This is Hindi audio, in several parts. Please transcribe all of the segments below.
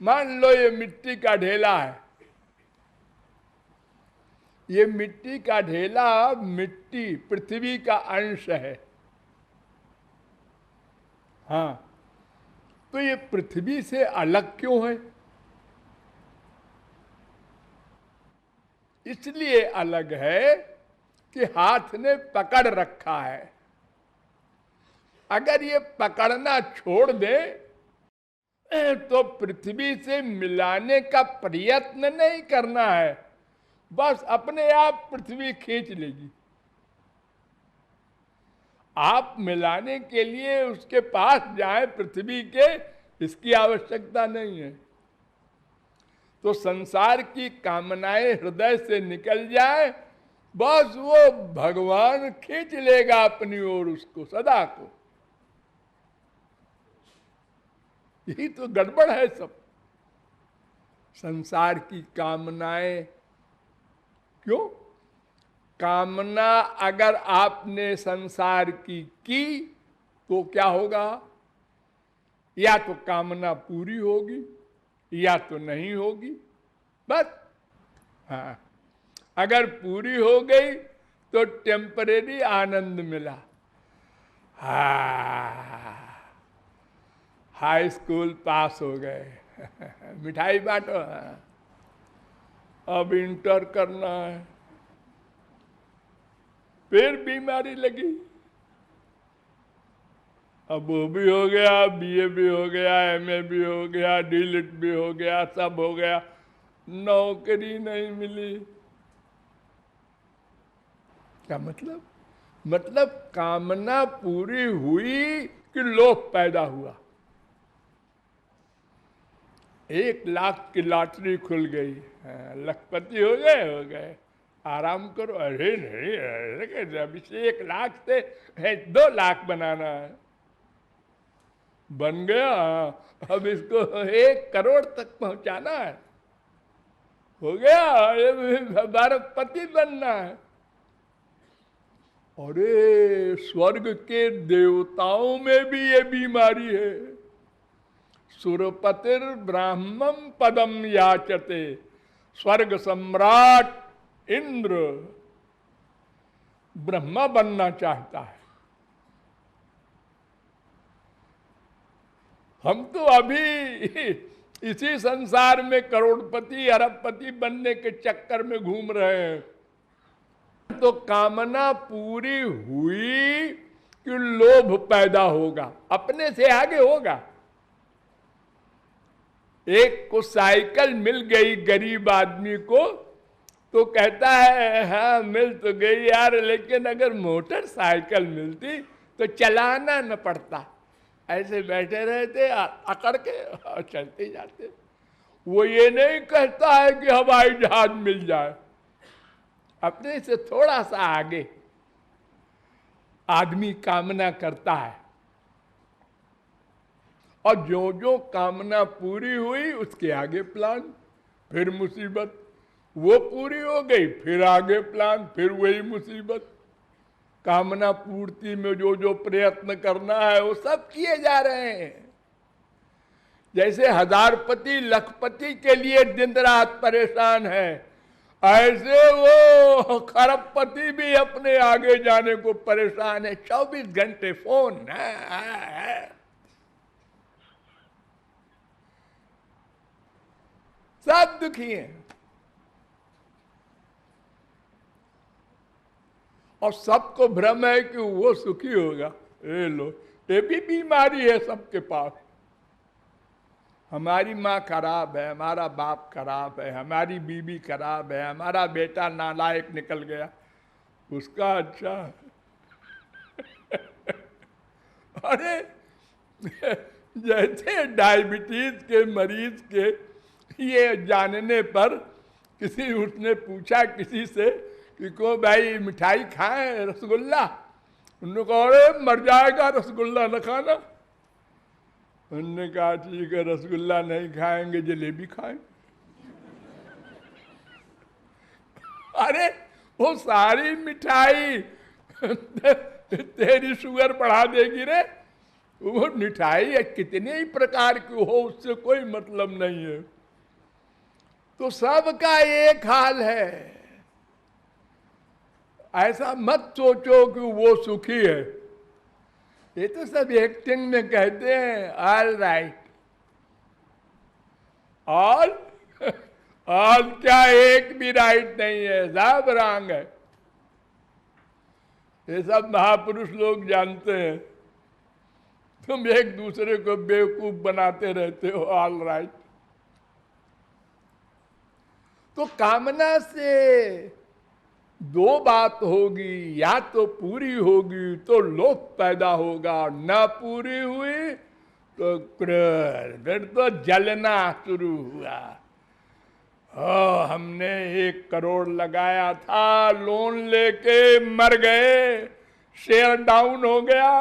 मान लो ये मिट्टी का ढेला है, ये मिट्टी का ढेला मिट्टी पृथ्वी का अंश है। हाँ, तो ये पृथ्वी से अलग क्यों है? इसलिए अलग है कि हाथ ने पकड़ रखा है। अगर ये पकड़ना छोड़ दे तो पृथ्वी से मिलाने का प्रयत्न नहीं करना है, बस अपने आप पृथ्वी खींच लेगी। आप मिलाने के लिए उसके पास जाए पृथ्वी के, इसकी आवश्यकता नहीं है। तो संसार की कामनाएं हृदय से निकल जाए, बस वो भगवान खींच लेगा अपनी ओर उसको, सदा को। यही तो गड़बड़ है सब। संसार की कामनाएं क्यों? कामना अगर आपने संसार की तो क्या होगा? या तो कामना पूरी होगी या तो नहीं होगी, बस। हाँ, अगर पूरी हो गई तो टेम्परेरी आनंद मिला। हाँ, हाई स्कूल पास हो गए, मिठाई बांटो। हाँ, अब इंटर करना है, फिर बीमारी लगी। अब वो भी हो गया, बीए भी हो गया, एमए भी हो गया, डीलिट भी हो गया, सब हो गया, नौकरी नहीं मिली। क्या मतलब? मतलब कामना पूरी हुई कि लोभ पैदा हुआ। 1,00,000 की लॉटरी खुल गई, लखपति हो गए, आराम करो। अरे नहीं, अरे कैसे? अभी से 1,00,000 से 2,00,000 बनाना है, बन गया। अब इसको 1 करोड़ तक पहुंचाना है, हो गया। ये भारतपति बनना है। अरे स्वर्ग के देवताओं में भी ये बीमारी है। सुरपतिर ब्राह्मण पदम याचते, स्वर्ग सम्राट इंद्र ब्रह्मा बनना चाहता है। हम तो अभी इसी संसार में करोड़पति अरबपति बनने के चक्कर में घूम रहे हैं। तो कामना पूरी हुई कि लोभ पैदा होगा, अपने से आगे होगा। एक को साइकिल मिल गई गरीब आदमी को, तो कहता है हाँ मिल तो गई यार, लेकिन अगर मोटरसाइकिल मिलती तो चलाना न पड़ता। ऐसे बैठे रहते अकड़ के और चलते जाते। वो ये नहीं कहता है कि हवाई जहाज मिल जाए, अपने से थोड़ा सा आगे आदमी कामना करता है। और जो जो कामना पूरी हुई उसके आगे प्लान, फिर मुसीबत। वो पूरी हो गई, फिर आगे प्लान, फिर वही मुसीबत। कामना पूर्ति में जो जो प्रयत्न करना है वो सब किए जा रहे हैं। जैसे हजारपति लखपति के लिए दिन रात परेशान है, ऐसे वो खरबपति भी अपने आगे जाने को परेशान है। 24 घंटे फोन है। सब दुखी हैं और सबको भ्रम है कि वो सुखी होगा। ए लो, ये भी बीमारी है सबके पास। हमारी माँ खराब है, हमारा बाप खराब है, हमारी बीवी खराब है, हमारा बेटा नालायक निकल गया, उसका अच्छा। अरे जैसे डायबिटीज के मरीज के ये जानने पर किसी उसने पूछा किसी से कि को भाई मिठाई खाएं रसगुल्ला, उन्होंने कहा अरे मर जाएगा रसगुल्ला न खाना। उन्होंने कहा ठीक है रसगुल्ला नहीं खाएंगे, जलेबी खाएं। अरे वो सारी मिठाई तेरी शुगर बढ़ा देगी रे। वो मिठाई कितने ही प्रकार की हो, उससे कोई मतलब नहीं है। तो सबका एक हाल है। ऐसा मत सोचो कि वो सुखी है। ये तो सब एक्टिंग में कहते हैं ऑल राइट। ऑल ऑल क्या, एक भी राइट नहीं है, सब रॉन्ग है। ये सब महापुरुष लोग जानते हैं। तुम एक दूसरे को बेवकूफ बनाते रहते हो ऑल राइट। तो कामना से दो बात होगी, या तो पूरी होगी तो लोभ पैदा होगा, ना पूरी हुई तो क्रोध, फिर तो जलना शुरू हुआ। हमने 1 करोड़ लगाया था, लोन लेके मर गए, शेयर डाउन हो गया।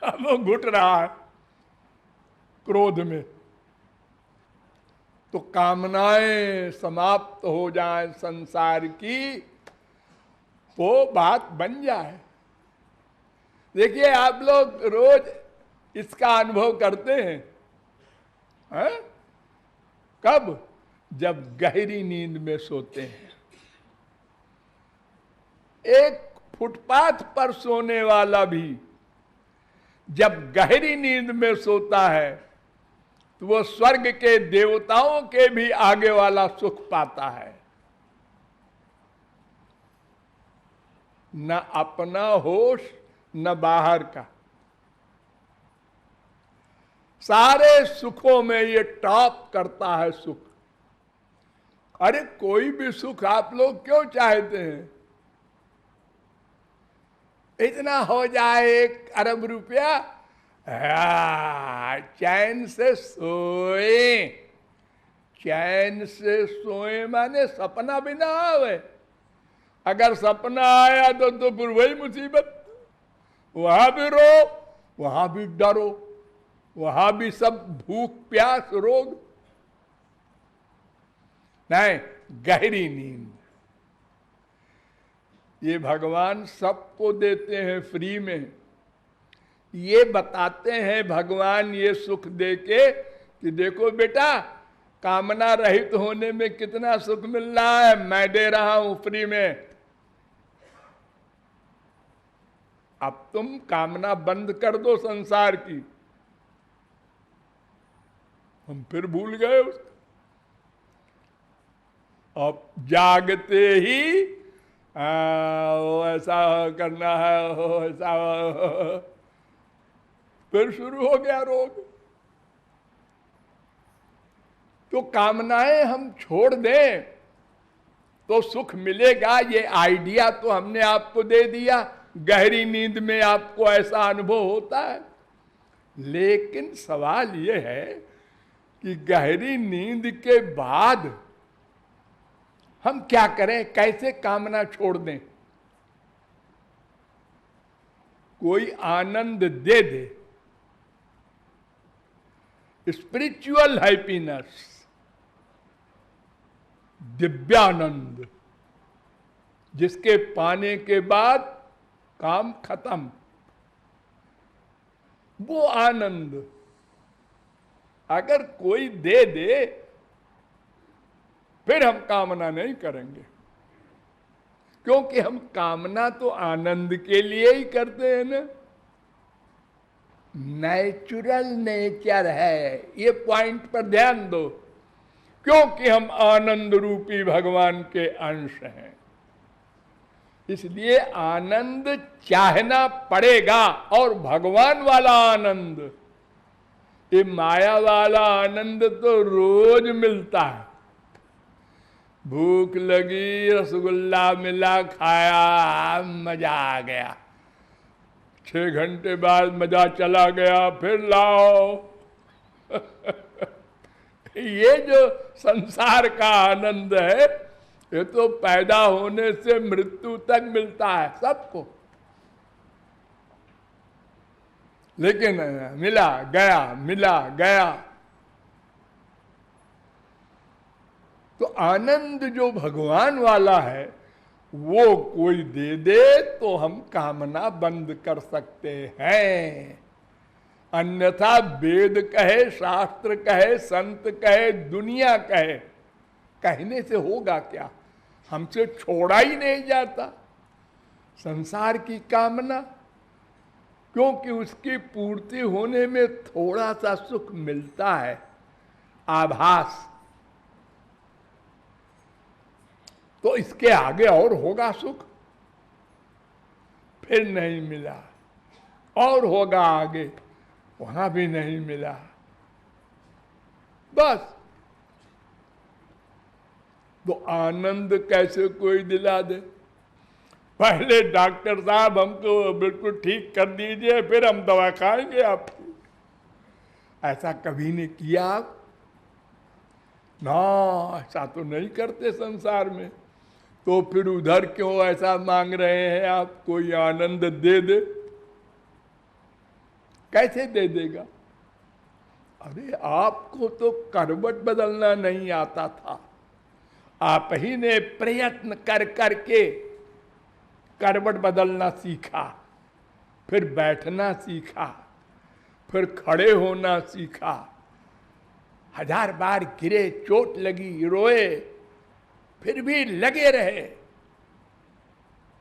अब वो घुट रहा है क्रोध में। तो कामनाएं समाप्त हो जाए संसार की, वो बात बन जाए। देखिए आप लोग रोज इसका अनुभव करते हैं, कब? जब गहरी नींद में सोते हैं। एक फुटपाथ पर सोने वाला भी जब गहरी नींद में सोता है तो वो स्वर्ग के देवताओं के भी आगे वाला सुख पाता है। न अपना होश न बाहर का, सारे सुखों में ये टॉप करता है सुख। अरे कोई भी सुख आप लोग क्यों चाहते हैं? इतना हो जाए 1 अरब रुपया, चैन से सोए। चैन से सोए माने सपना भी ना आवे। अगर सपना आया तो फिर वही मुसीबत। वहां भी रो, वहां भी डरो, वहां भी सब भूख प्यास रोग। नहीं, गहरी नींद ये भगवान सबको देते हैं फ्री में। ये बताते हैं भगवान ये सुख देके कि देखो बेटा, कामना रहित होने में कितना सुख मिल रहा है, मैं दे रहा हूं फ्री में। अब तुम कामना बंद कर दो संसार की। हम फिर भूल गए उसको। अब जागते ही वो ऐसा करना है, वो ऐसा, फिर शुरू हो गया रोग। तो कामनाएं हम छोड़ दें तो सुख मिलेगा, ये आइडिया तो हमने आपको दे दिया। गहरी नींद में आपको ऐसा अनुभव होता है। लेकिन सवाल ये है कि गहरी नींद के बाद हम क्या करें, कैसे कामना छोड़ दें? कोई आनंद दे दे, स्पिरिचुअल हैप्पीनेस, दिव्यानंद, जिसके पाने के बाद काम खत्म। वो आनंद अगर कोई दे दे, फिर हम कामना नहीं करेंगे। क्योंकि हम कामना तो आनंद के लिए ही करते हैं ना। नेचुरल नेचर है, ये पॉइंट पर ध्यान दो। क्योंकि हम आनंद रूपी भगवान के अंश हैं, इसलिए आनंद चाहना पड़ेगा। और भगवान वाला आनंद, ये माया वाला आनंद तो रोज मिलता है। भूख लगी, रसगुल्ला मिला, खाया, मजा आ गया। 6 घंटे बाद मजा चला गया, फिर लाओ। ये जो संसार का आनंद है, ये तो पैदा होने से मृत्यु तक मिलता है सबको। लेकिन मिला गया, मिला गया। तो आनंद जो भगवान वाला है, वो कोई दे दे तो हम कामना बंद कर सकते हैं, अन्यथा वेद कहे, शास्त्र कहे, संत कहे, दुनिया कहे, कहने से होगा क्या? हमसे छोड़ा ही नहीं जाता संसार की कामना, क्योंकि उसकी पूर्ति होने में थोड़ा सा सुख मिलता है, आभास। तो इसके आगे और होगा सुख? फिर नहीं मिला, और होगा आगे, वहां भी नहीं मिला। बस तो आनंद कैसे कोई दिला दे? पहले डॉक्टर साहब हमको बिल्कुल ठीक कर दीजिए, फिर हम दवा खाएंगे आपकी। ऐसा कभी नहीं किया आप ना, ऐसा तो नहीं करते संसार में। तो फिर उधर क्यों ऐसा मांग रहे हैं आप? कोई आनंद दे दे, कैसे दे देगा? अरे आपको तो करवट बदलना नहीं आता था, आप ही ने प्रयत्न कर करके करवट बदलना सीखा, फिर बैठना सीखा, फिर खड़े होना सीखा। 1000 बार गिरे, चोट लगी, रोए, फिर भी लगे रहे।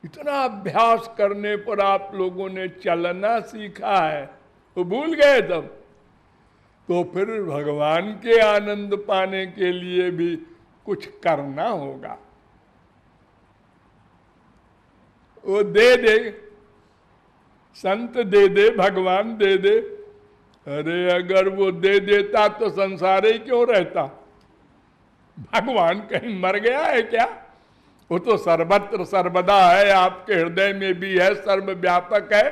इतना अभ्यास करने पर आप लोगों ने चलना सीखा है, तो भूल गए तब? तो फिर भगवान के आनंद पाने के लिए भी कुछ करना होगा। वो दे दे, संत दे दे, भगवान दे दे। अरे अगर वो दे देता तो संसार ही क्यों रहता? भगवान कहीं मर गया है क्या? वो तो सर्वत्र सर्वदा है, आपके हृदय में भी है, सर्वव्यापक है।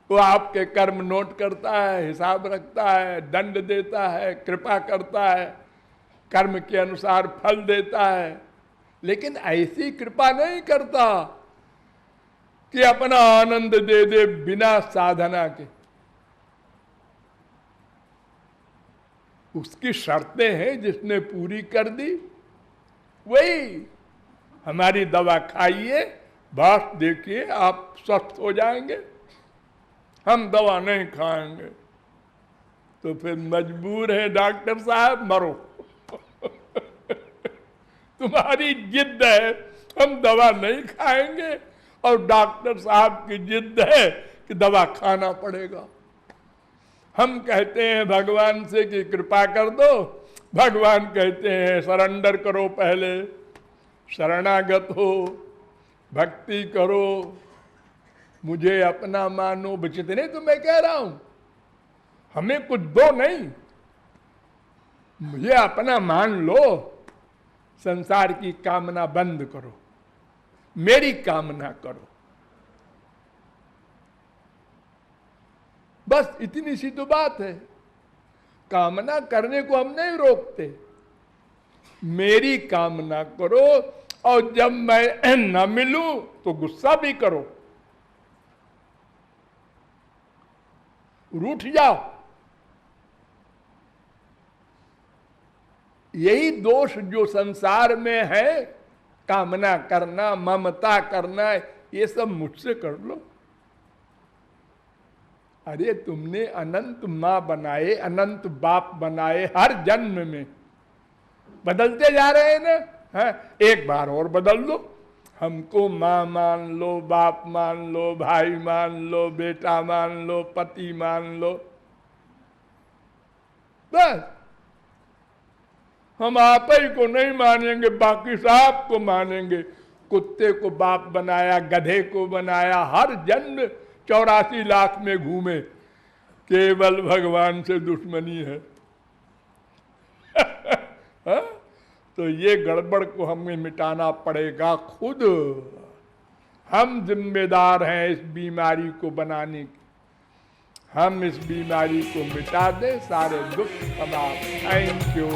वो आपके कर्म नोट करता है, हिसाब रखता है, दंड देता है, कृपा करता है, कर्म के अनुसार फल देता है। लेकिन ऐसी कृपा नहीं करता कि अपना आनंद दे दे बिना साधना के। उसकी शर्तें हैं, जिसने पूरी कर दी वही। हमारी दवा खाइए, बस देखिए आप स्वस्थ हो जाएंगे, हम दवा नहीं खाएंगे। तो फिर मजबूर है डॉक्टर साहब, मरो। तुम्हारी जिद है हम दवा नहीं खाएंगे, और डॉक्टर साहब की जिद है कि दवा खाना पड़ेगा। हम कहते हैं भगवान से कि कृपा कर दो, भगवान कहते हैं सरेंडर करो, पहले शरणागत हो, भक्ति करो, मुझे अपना मानो। बचितने तो मैं कह रहा हूं, हमें कुछ दो नहीं, मुझे अपना मान लो। संसार की कामना बंद करो, मेरी कामना करो। बस इतनी सी तो बात है। कामना करने को हम नहीं रोकते, मेरी कामना करो। और जब मैं न मिलूं तो गुस्सा भी करो, रूठ जाओ। यही दोष जो संसार में है, कामना करना, ममता करना, ये सब मुझसे कर लो। अरे तुमने अनंत माँ बनाए, अनंत बाप बनाए, हर जन्म में बदलते जा रहे हैं ना। है, एक बार और बदल दो, हमको माँ मान लो, बाप मान लो, भाई मान लो, बेटा मान लो, पति मान लो। बस हम आप ही को नहीं मानेंगे, बाकी सब को मानेंगे। कुत्ते को बाप बनाया, गधे को बनाया, हर जन्म 84 लाख में घूमे, केवल भगवान से दुश्मनी है। तो ये गड़बड़ को हमें मिटाना पड़ेगा खुद। हम जिम्मेदार हैं इस बीमारी को बनाने की। हम इस बीमारी को मिटा दें, सारे दुख समाप्त। Thank you.